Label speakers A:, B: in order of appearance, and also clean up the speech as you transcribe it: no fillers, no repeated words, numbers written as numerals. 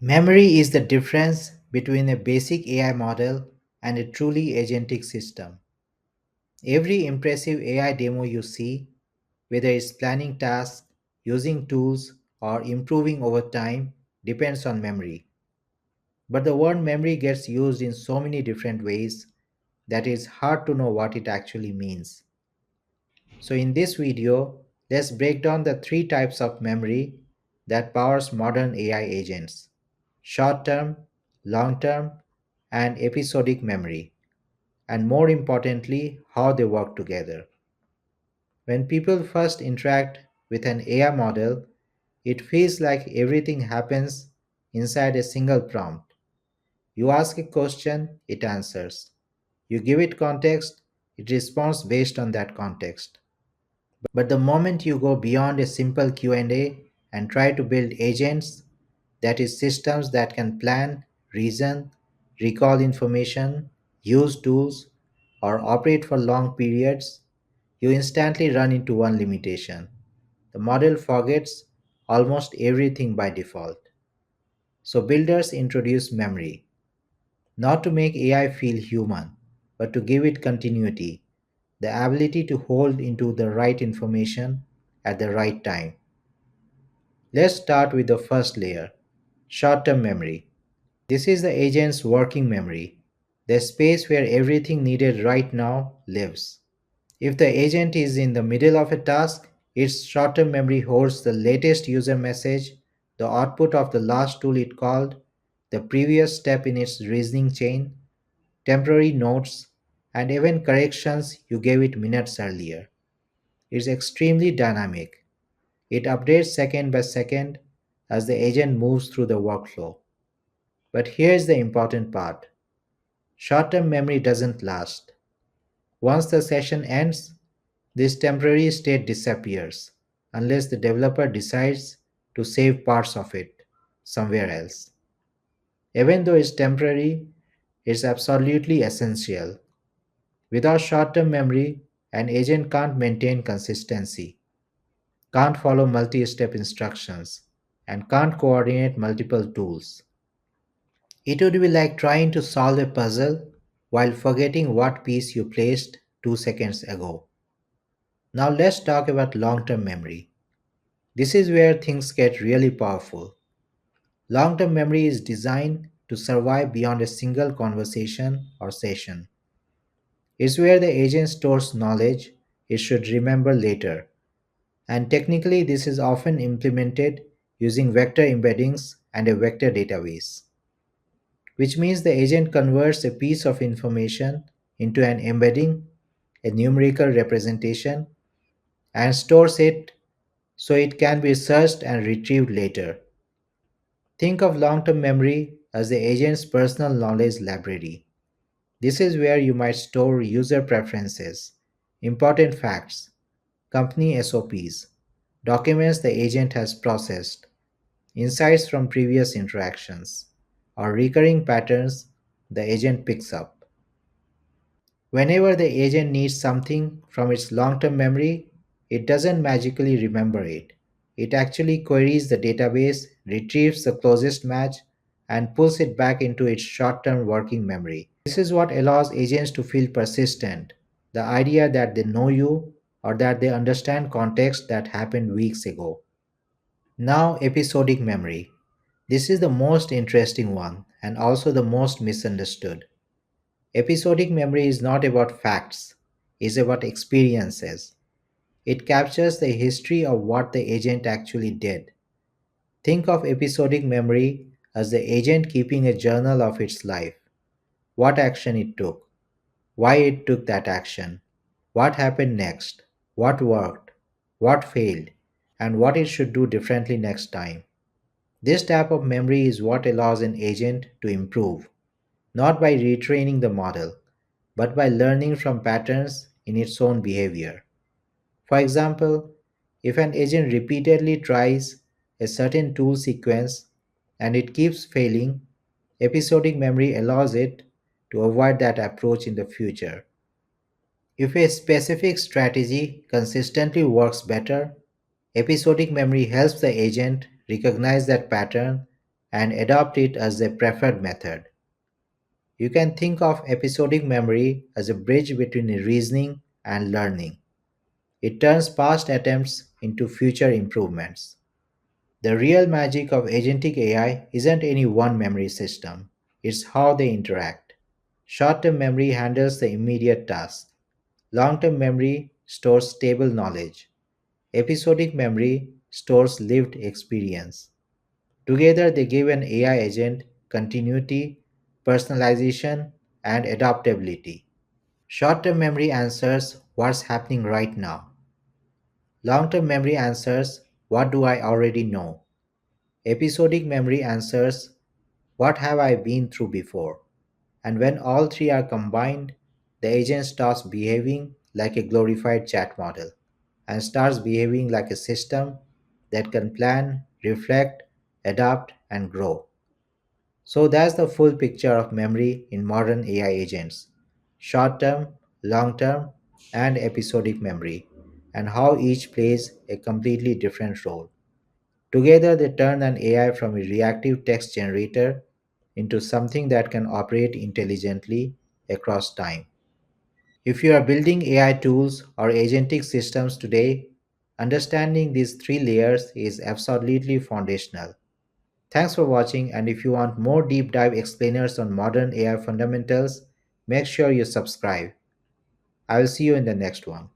A: Memory is the difference between a basic AI model and a truly agentic system. Every impressive AI demo you see, whether it's planning tasks, using tools, or improving over time, depends on memory. But the word memory gets used in so many different ways that it's hard to know what it actually means. So in this video, let's break down the three types of memory that powers modern AI agents: short-term, long-term, and episodic memory, and more importantly, how they work together. When people first interact with an AI model, it feels like everything happens inside a single prompt. You ask a question, it answers. You give it context, it responds based on that context. But the moment you go beyond a simple Q&A and try to build agents, that is systems that can plan, reason, recall information, use tools, or operate for long periods, you instantly run into one limitation. The model forgets almost everything by default. So builders introduce memory, not to make AI feel human, but to give it continuity, the ability to hold into the right information at the right time. Let's start with the first layer, short term memory. This is the agent's working memory, the space where everything needed right now lives. If the agent is in the middle of a task, its short term memory holds the latest user message, the output of the last tool it called, the previous step in its reasoning chain, temporary notes, and even corrections you gave it minutes earlier. It's extremely dynamic. It updates second by second as the agent moves through the workflow. But here's the important part: short term memory doesn't last. Once the session ends, this temporary state disappears unless the developer decides to save parts of it somewhere else. Even though it's temporary, it's absolutely essential. Without short term memory, an agent can't maintain consistency, can't follow multi step instructions, and can't coordinate multiple tools. It would be like trying to solve a puzzle while forgetting what piece you placed 2 seconds ago. Now let's talk about long term memory. This is where things get really powerful. Long term memory is designed to survive beyond a single conversation or session. It's where the agent stores knowledge it should remember later. And technically, this is often implemented using vector embeddings and a vector database, which means the agent converts a piece of information into an embedding, a numerical representation, and stores it so it can be searched and retrieved later. Think of long term memory as the agent's personal knowledge library. This is where you might store user preferences, important facts, company SOPs, documents the agent has processed, insights from previous interactions, or recurring patterns the agent picks up. Whenever the agent needs something from its long term memory, it doesn't magically remember it. It actually queries the database, retrieves the closest match, and pulls it back into its short term working memory. This is what allows agents to feel persistent, the idea that they know you or that they understand context that happened weeks ago. Now, episodic memory. This is the most interesting one and also the most misunderstood. Episodic memory is not about facts, it's about experiences. It captures the history of what the agent actually did. Think of episodic memory as the agent keeping a journal of its life: what action it took, why it took that action, what happened next, what worked, what failed, and what it should do differently next time. This type of memory is what allows an agent to improve, not by retraining the model, but by learning from patterns in its own behavior. For example, if an agent repeatedly tries a certain tool sequence and it keeps failing, episodic memory allows it to avoid that approach in the future. If a specific strategy consistently works better, episodic memory helps the agent recognize that pattern and adopt it as their preferred method. You can think of episodic memory as a bridge between reasoning and learning. It turns past attempts into future improvements. The real magic of agentic AI isn't any one memory system, it's how they interact. Short term memory handles the immediate task, long term memory stores stable knowledge, episodic memory stores lived experience. Together, they give an AI agent continuity, personalization, and adaptability. Short term memory answers what's happening right now. Long term memory answers what do I already know. Episodic memory answers what have I been through before. And when all three are combined, the agent starts behaving like a glorified chat model and starts behaving like a system that can plan, reflect, adapt, and grow. So that's the full picture of memory in modern AI agents: short term, long term, and episodic memory, and how each plays a completely different role. Together, they turn an AI from a reactive text generator into something that can operate intelligently across time. If you are building AI tools or agentic systems today, understanding these three layers is absolutely foundational. Thanks for watching, and if you want more deep dive explainers on modern AI fundamentals, make sure you subscribe. I will see you in the next one.